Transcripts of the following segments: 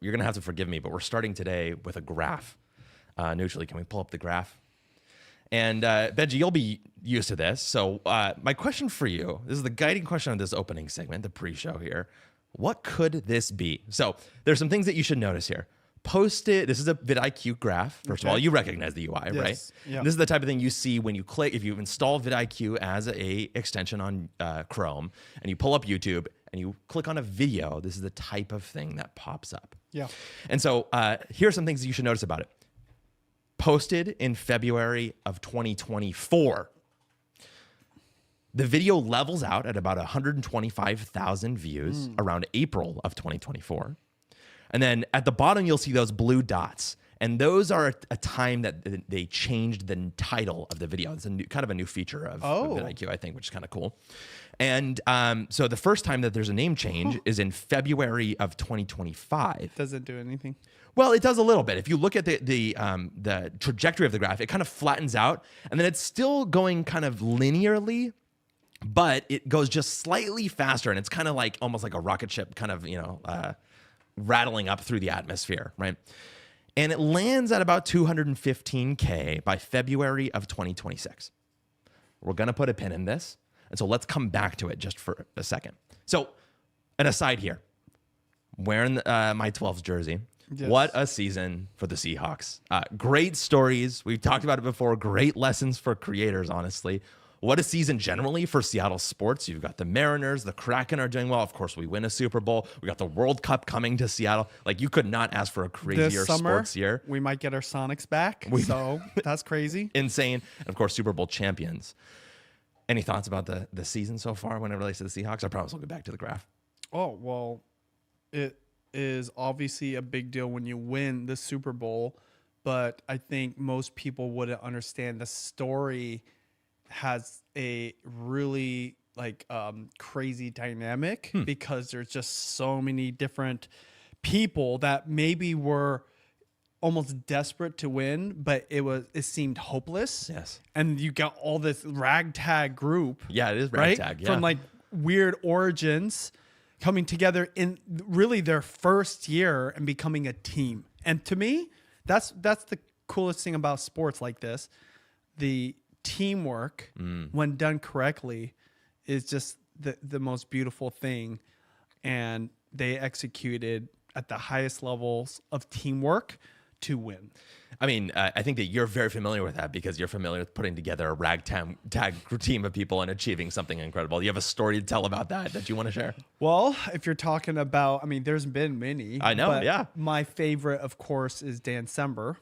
you're going to have to forgive me, but we're starting today with a graph. Neutrally, can we pull up the graph? And Benji, you'll be used to this. So my question for you, this is the guiding question of this opening segment, the pre-show here. What could this be? So there's some things that you should notice here. Posted, this is a VidIQ graph. First of all, you recognize the UI, right? Yeah. This is the type of thing you see when you click, if you install VidIQ as a extension on Chrome, and you pull up YouTube, and you click on a video, this is the type of thing that pops up. Yeah. And so here are some things that you should notice about it. Posted in February of 2024. The video levels out at about 125,000 views around April of 2024. And then at the bottom, you'll see those blue dots. And those are a time that they changed the title of the video. It's kind of a new feature of VidIQ, I think, which is kind of cool. And so the first time that there's a name change is in February of 2025. Does it do anything? Well, it does a little bit. If you look at the trajectory of the graph, it kind of flattens out, and then it's still going kind of linearly, but it goes just slightly faster, and it's kind of like almost like a rocket ship, kind of rattling up through the atmosphere, right? And it lands at about 215K by February of 2026. We're gonna put a pin in this, and so let's come back to it just for a second. So, an aside here, wearing my 12s jersey. Yes. What a season for the Seahawks. Great stories. We've talked about it before. Great lessons for creators, honestly. What a season generally for Seattle sports. You've got the Mariners, the Kraken are doing well. Of course, we win a Super Bowl. We got the World Cup coming to Seattle. Like, you could not ask for a crazier This summer, sports year. We might get our Sonics back, so that's crazy. Insane. And of course, Super Bowl champions. Any thoughts about the season so far when it relates to the Seahawks? I promise we'll get back to the graph. Oh, well, it is obviously a big deal when you win the Super Bowl, but I think most people wouldn't understand the story has a really crazy dynamic because there's just so many different people that maybe were almost desperate to win, but it seemed hopeless. Yes. And you got all this ragtag group. Yeah, it is right? ragtag. Yeah. From like weird origins coming together in really their first year and becoming a team. And to me, that's the coolest thing about sports like this. The teamwork, when done correctly, is just the most beautiful thing. And they executed at the highest levels of teamwork to win. I mean, I think that you're very familiar with that because you're familiar with putting together a ragtag team of people and achieving something incredible. You have a story to tell about that you want to share? Well, if you're talking about, I mean, there's been many. I know, but yeah. My favorite, of course, is Dancember.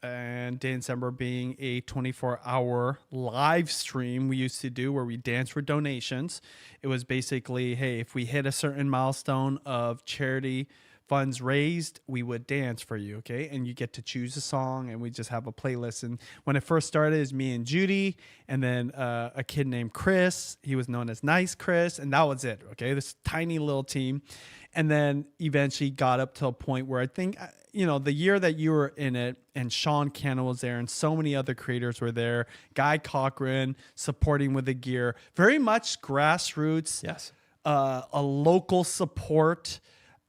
And Dancember being a 24-hour live stream we used to do where we dance for donations. It was basically, hey, if we hit a certain milestone of charity funds raised, we would dance for you, okay? And you get to choose a song, and we just have a playlist. And when it first started, it was me and Judy, and then a kid named Chris. He was known as Nice Chris, and that was it, okay? This tiny little team. And then eventually got up to a point where I think, the year that you were in it, and Sean Cannon was there, and so many other creators were there, Guy Cochran supporting with the gear, very much grassroots, Yes. A local support,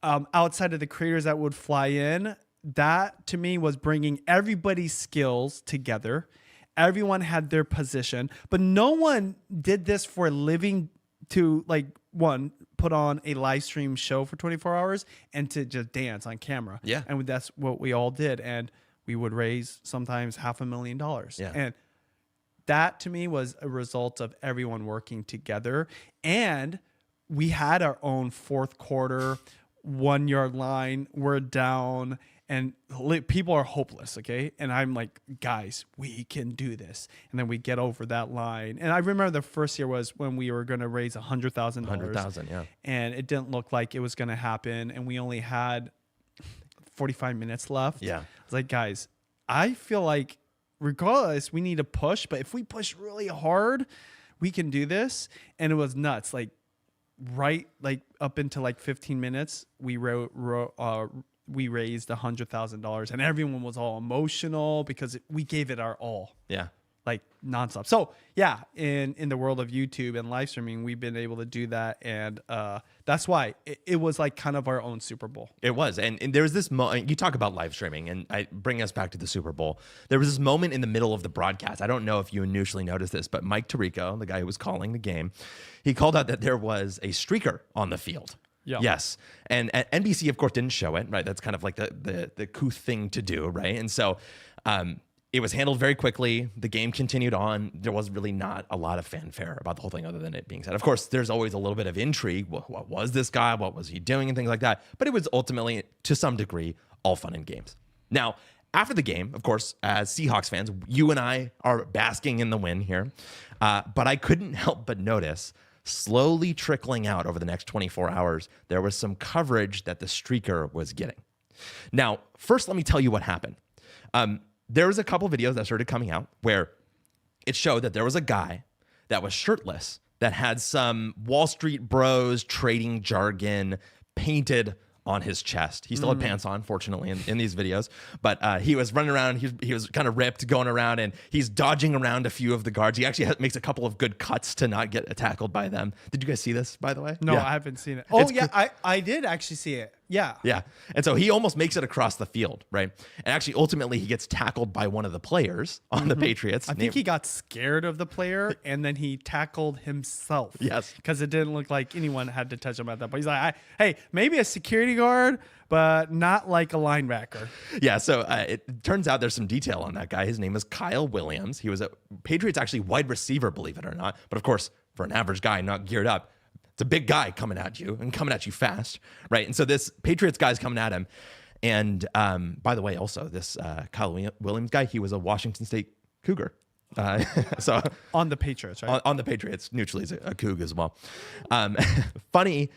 outside of the creators that would fly in. That to me was bringing everybody's skills together. Everyone had their position, but no one did this for a living to put on a live stream show for 24 hours and to just dance on camera. Yeah. And that's what we all did. And we would raise sometimes $500,000. Yeah. And that to me was a result of everyone working together. And we had our own fourth quarter 1 yard line. We're down and people are hopeless. Okay. And I'm like, guys, we can do this. And then we get over that line. And I remember the first year was when we were going to raise $100,000. $100,000, yeah. And it didn't look like it was going to happen. And we only had 45 minutes left. Yeah. It's like, guys, I feel like regardless, we need to push. But if we push really hard, we can do this. And it was nuts. Up into 15 minutes, we raised $100,000, and everyone was all emotional because we gave it our all. Yeah. like nonstop. So yeah, in the world of YouTube and live streaming, we've been able to do that, and that's why it was like kind of our own Super Bowl. It was. And there's this moment, you talk about live streaming, and I bring us back to the Super Bowl. There was this moment in the middle of the broadcast. I don't know if you initially noticed this, but Mike Tirico, the guy who was calling the game, he called out that there was a streaker on the field. Yeah. Yes. And NBC, of course, didn't show it, right? That's kind of like the couth thing to do, right? And so it was handled very quickly. The game continued on. There was really not a lot of fanfare about the whole thing other than it being said. Of course, there's always a little bit of intrigue. What was this guy? What was he doing? And things like that. But it was ultimately, to some degree, all fun and games. Now, after the game, of course, as Seahawks fans, you and I are basking in the win here. But I couldn't help but notice, slowly trickling out over the next 24 hours, there was some coverage that the streaker was getting. Now, first, let me tell you what happened. There was a couple videos that started coming out where it showed that there was a guy that was shirtless that had some Wall Street bros trading jargon painted on his chest. He still had pants on, fortunately, in these videos. But he was running around. He was kind of ripped, going around, and he's dodging around a few of the guards. He actually makes a couple of good cuts to not get tackled by them. Did you guys see this, by the way? No, Yeah. I haven't seen it. Oh, yeah, I did actually see it. Yeah. Yeah. And so he almost makes it across the field, right? And actually, ultimately, he gets tackled by one of the players on the Patriots. I think he got scared of the player, and then he tackled himself. Yes. Because it didn't look like anyone had to touch him at that point. He's like, hey, maybe a security guard, but not like a linebacker. Yeah, so it turns out there's some detail on that guy. His name is Kyle Williams. He was a Patriots actually wide receiver, believe it or not. But of course, for an average guy not geared up, it's a big guy coming at you and coming at you fast, right? And so this Patriots guy's coming at him. And by the way, also this Kyle Williams guy, he was a Washington State Cougar. So on the Patriots, right? On the Patriots, neutrally is a Coug as well. Funny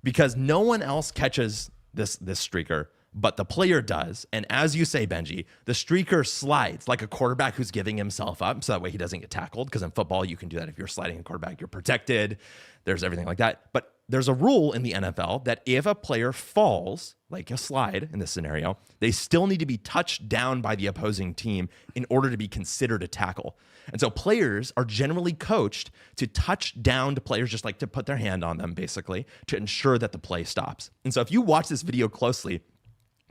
because no one else catches this streaker, but the player does. And as you say, Benji, the streaker slides like a quarterback who's giving himself up, so that way he doesn't get tackled. Because in football, you can do that if you're sliding a quarterback, you're protected. There's everything like that. But there's a rule in the NFL that if a player falls, like a slide in this scenario, they still need to be touched down by the opposing team in order to be considered a tackle. And so players are generally coached to touch down to players, just like to put their hand on them, basically, to ensure that the play stops. And so if you watch this video closely,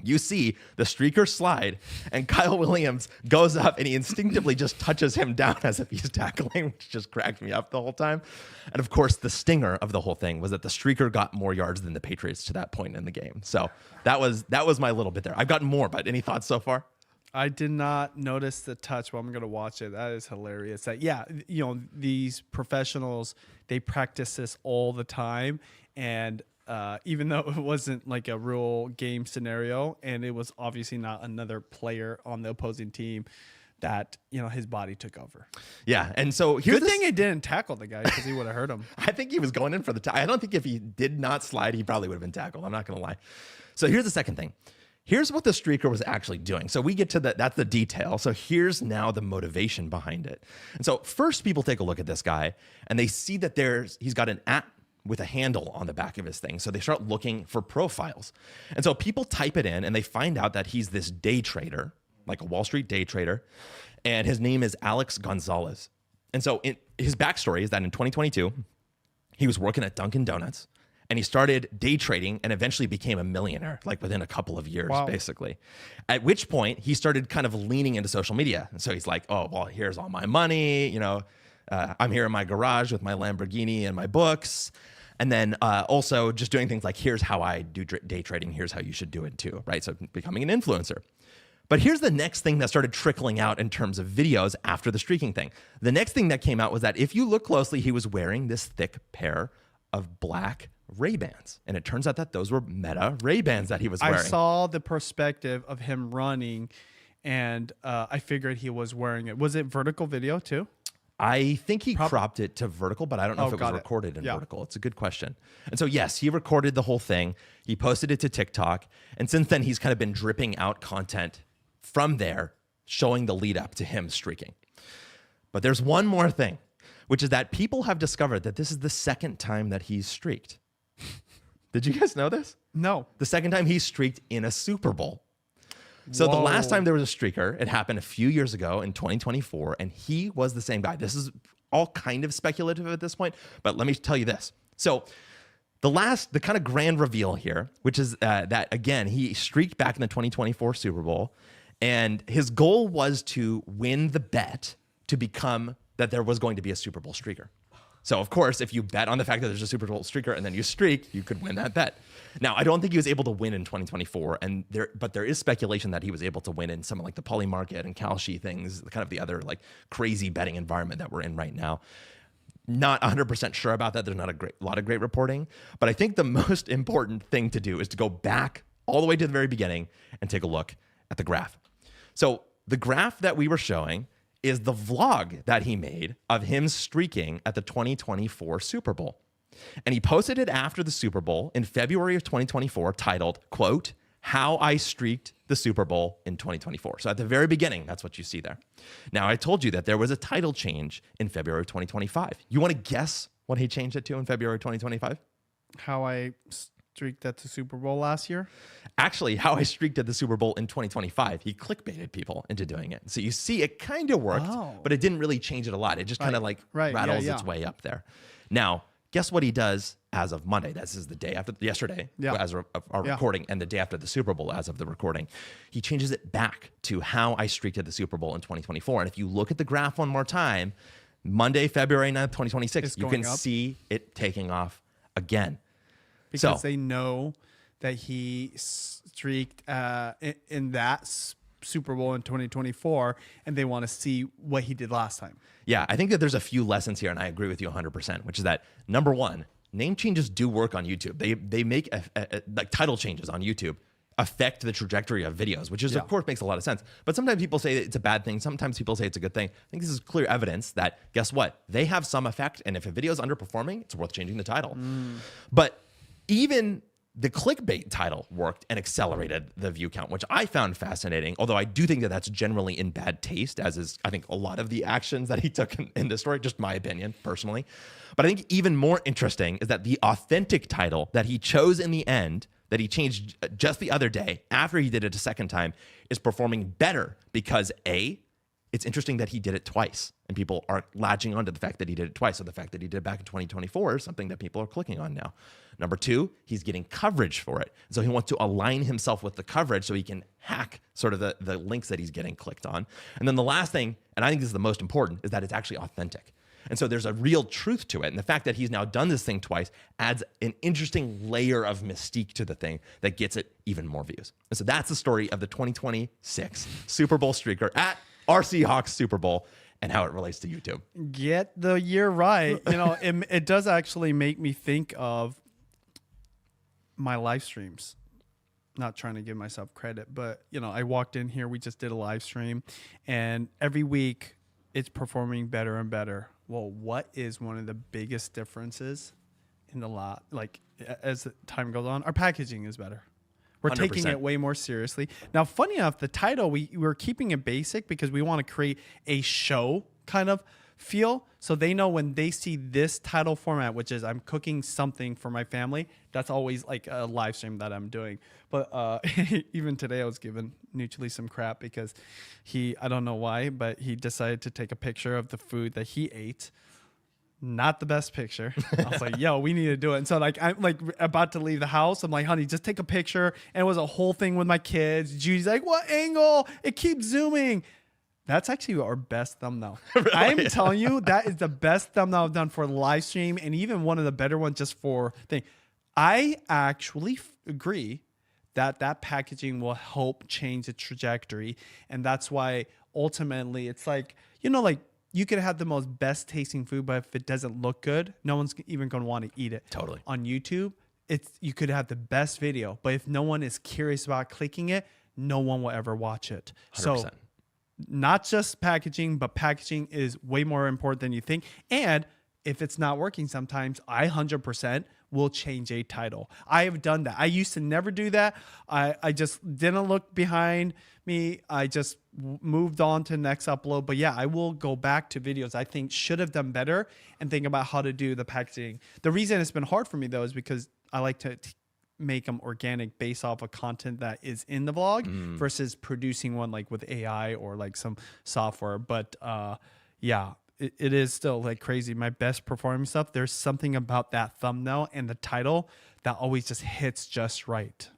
you see the streaker slide, and Kyle Williams goes up and he instinctively just touches him down as if he's tackling, which just cracked me up the whole time. And of course, the stinger of the whole thing was that the streaker got more yards than the Patriots to that point in the game. So that was my little bit there. I've gotten more, but any thoughts so far? I did not notice the touch, but I'm going to watch it. That is hilarious. Yeah, these professionals, they practice this all the time. And even though it wasn't like a real game scenario, and it was obviously not another player on the opposing team, that his body took over. Yeah, and so here's good thing it didn't tackle the guy, because he would have hurt him. I think he was going in for the I don't think if he did not slide, he probably would have been tackled. I'm not going to lie. So here's the second thing. Here's what the streaker was actually doing. So we get to that's the detail. So here's now the motivation behind it. And so first, people take a look at this guy, and they see that he's got an @ with a handle on the back of his thing. So they start looking for profiles. And so people type it in, and they find out that he's this day trader, like a Wall Street day trader, and his name is Alex Gonzalez. And so his backstory is that in 2022, he was working at Dunkin' Donuts, and he started day trading and eventually became a millionaire, like within a couple of years, basically. At which point, he started kind of leaning into social media. And so he's like, oh, well, here's all my money, I'm here in my garage with my Lamborghini and my books. And then also just doing things like, here's how I do day trading. Here's how you should do it too, right? So becoming an influencer. But here's the next thing that started trickling out in terms of videos after the streaking thing. The next thing that came out was that if you look closely, he was wearing this thick pair of black Ray-Bans. And it turns out that those were Meta Ray-Bans that he was wearing. I saw the perspective of him running, and I figured he was wearing it. Was it vertical video too? I think he cropped it to vertical, but I don't know if it was recorded in vertical. It's a good question. And so, yes, he recorded the whole thing. He posted it to TikTok. And since then, he's kind of been dripping out content from there, showing the lead up to him streaking. But there's one more thing, which is that people have discovered that this is the second time that he's streaked. Did you guys know this? No. The second time he streaked in a Super Bowl. So the last Whoa. time there was a streaker, it happened a few years ago in 2024, and he was the same guy. This is all kind of speculative at this point, but let me tell you this. So the kind of grand reveal here, which is that, again, he streaked back in the 2024 Super Bowl, and his goal was to win the bet to become that there was going to be a Super Bowl streaker. So, of course, if you bet on the fact that there's a Super Bowl streaker and then you streak, you could win that bet. Now, I don't think he was able to win in 2024, but there is speculation that he was able to win in some like the Poly Market and Kalshi things, kind of the other like crazy betting environment that we're in right now. Not 100% sure about that. There's not a lot of great reporting, but I think the most important thing to do is to go back all the way to the very beginning and take a look at the graph. So the graph that we were showing is the vlog that he made of him streaking at the 2024 Super Bowl. And he posted it after the Super Bowl in February of 2024, titled, quote, "How I Streaked the Super Bowl in 2024." So at the very beginning, that's what you see there. Now, I told you that there was a title change in February of 2025. You want to guess what he changed it to in February 2025? How I streaked at the Super Bowl last year? Actually, how I streaked at the Super Bowl in 2025. He clickbaited people into doing it. So you see, it kind of worked, but it didn't really change it a lot. It just kind of like rattles its way up there. Now, guess what he does as of Monday? This is the day after yesterday, as of our recording, and the day after the Super Bowl as of the recording. He changes it back to how I streaked at the Super Bowl in 2024. And if you look at the graph one more time, Monday, February 9th, 2026, you can see it taking off again. Because they know that he streaked in that Super Bowl in 2024, and they want to see what he did last time. Yeah, I think that there's a few lessons here, and I agree with you 100%, which is that, number one, name changes do work on YouTube. They make like title changes on YouTube affect the trajectory of videos, which is, of course, makes a lot of sense. But sometimes people say it's a bad thing. Sometimes people say it's a good thing. I think this is clear evidence that, guess what? They have some effect, and if a video is underperforming, it's worth changing the title. But even the clickbait title worked and accelerated the view count, which I found fascinating, although I do think that that's generally in bad taste, as is, I think, a lot of the actions that he took in this story, just my opinion, personally. But I think even more interesting is that the authentic title that he chose in the end, that he changed just the other day, after he did it a second time, is performing better because, A, it's interesting that he did it twice, and people are latching on to the fact that he did it twice. So the fact that he did it back in 2024 is something that people are clicking on now. Number two, he's getting coverage for it. So he wants to align himself with the coverage so he can hack sort of the links that he's getting clicked on. And then the last thing, and I think this is the most important, is that it's actually authentic. And so there's a real truth to it. And the fact that he's now done this thing twice adds an interesting layer of mystique to the thing that gets it even more views. And so that's the story of the 2026 Super Bowl streaker at our Seahawks Super Bowl and how it relates to YouTube. Get the year right. You know, it does actually make me think of my live streams. Not trying to give myself credit, but, you know, I walked in here, we just did a live stream, and every week it's performing better and better. Well, what is one of the biggest differences in the lot? Like, as the time goes on, our packaging is better. We're 100%. taking it way more seriously. Now, funny enough, the title, we're keeping it basic because we want to create a show kind of feel. So they know when they see this title format, which is I'm cooking something for my family, that's always like a live stream that I'm doing. But even today I was giving Neutrally some crap because I don't know why, but he decided to take a picture of the food that he ate. Not the best picture. I was like, yo, we need to do it. And so like, I'm like about to leave the house. I'm like, honey, just take a picture. And it was a whole thing with my kids. Judy's like, what angle? It keeps zooming. That's actually our best thumbnail. Really? I'm telling you, that is the best thumbnail I've done for live stream, and even one of the better ones just for thing. I actually agree that packaging will help change the trajectory. And that's why ultimately it's like, you know, like, you could have the most best tasting food, but if it doesn't look good, no one's even going to want to eat it. Totally. On YouTube, you could have the best video, but if no one is curious about clicking it, no one will ever watch it. 100%. So not just packaging, but packaging is way more important than you think. And if it's not working sometimes, I 100% will change a title. I have done that. I used to never do that. I just didn't look behind me. I just moved on to the next upload. But yeah, I will go back to videos I think should have done better and think about how to do the packaging. The reason it's been hard for me though is because I like to make them organic based off of content that is in the vlog versus producing one like with AI or like some software. But yeah, it is still like crazy. My best performing stuff, there's something about that thumbnail and the title that always just hits just right.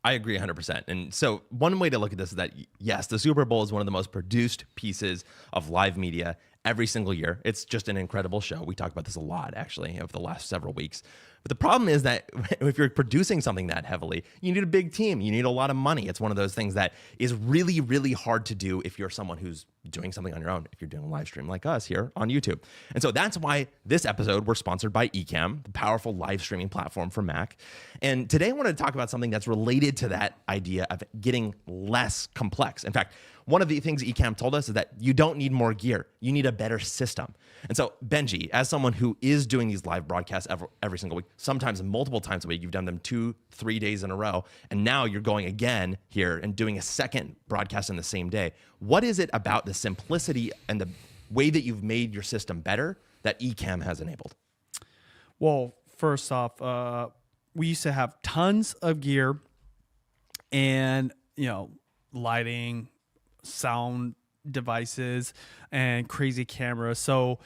I agree 100%. And so one way to look at this is that, yes, the Super Bowl is one of the most produced pieces of live media every single year. It's just an incredible show. We talk about this a lot, actually, over the last several weeks. But the problem is that if you're producing something that heavily, you need a big team. You need a lot of money. It's one of those things that is really, really hard to do if you're someone who's doing something on your own, if you're doing a live stream like us here on YouTube. And so that's why this episode, we're sponsored by Ecamm, the powerful live streaming platform for Mac. And today I wanted to talk about something that's related to that idea of getting less complex. In fact, one of the things Ecamm told us is that you don't need more gear. You need a better system. And so, Benji, as someone who is doing these live broadcasts every single week, sometimes multiple times a week, you've done them 2-3 days in a row, and now you're going again here and doing a second broadcast in the same day. What is it about the simplicity and the way that you've made your system better that Ecamm has enabled? Well, first off, we used to have tons of gear and, lighting, sound devices, and crazy cameras. So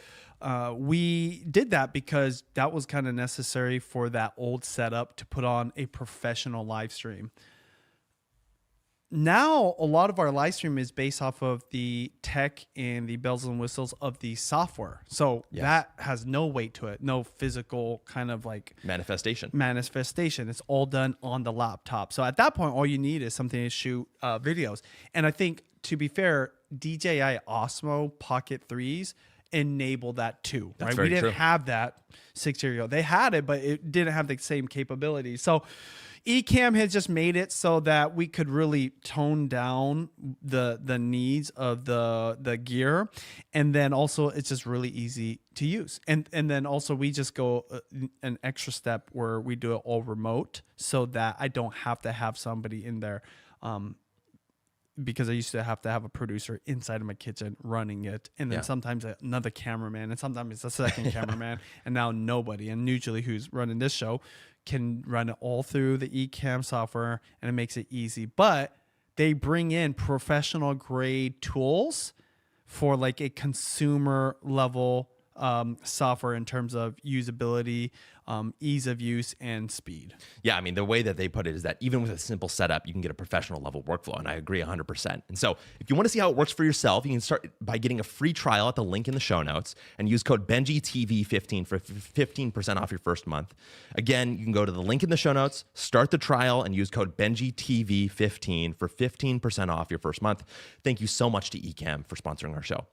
we did that because that was kind of necessary for that old setup to put on a professional live stream. Now, a lot of our live stream is based off of the tech and the bells and whistles of the software. So that has no weight to it, no physical kind of like manifestation. It's all done on the laptop. So at that point, all you need is something to shoot videos. And I think, to be fair, DJI Osmo Pocket 3s enable that too. That's right? very We didn't true. have that 6 years ago. They had it, but it didn't have the same capabilities. So Ecamm has just made it so that we could really tone down the needs of the gear, and then also it's just really easy to use. And then also we just go an extra step where we do it all remote, so that I don't have to have somebody in there. Because I used to have a producer inside of my kitchen running it, and then sometimes another cameraman, and sometimes it's a second cameraman, and now nobody. And usually who's running this show can run it all through the Ecamm software, and it makes it easy. But they bring in professional grade tools for like a consumer level software in terms of usability, ease of use, and speed. Yeah, I mean, the way that they put it is that even with a simple setup, you can get a professional level workflow, and I agree 100%. And so if you want to see how it works for yourself, you can start by getting a free trial at the link in the show notes and use code BenjiTV15 for 15% off your first month. Again, you can go to the link in the show notes, start the trial, and use code BenjiTV15 for 15% off your first month. Thank you so much to Ecamm for sponsoring our show.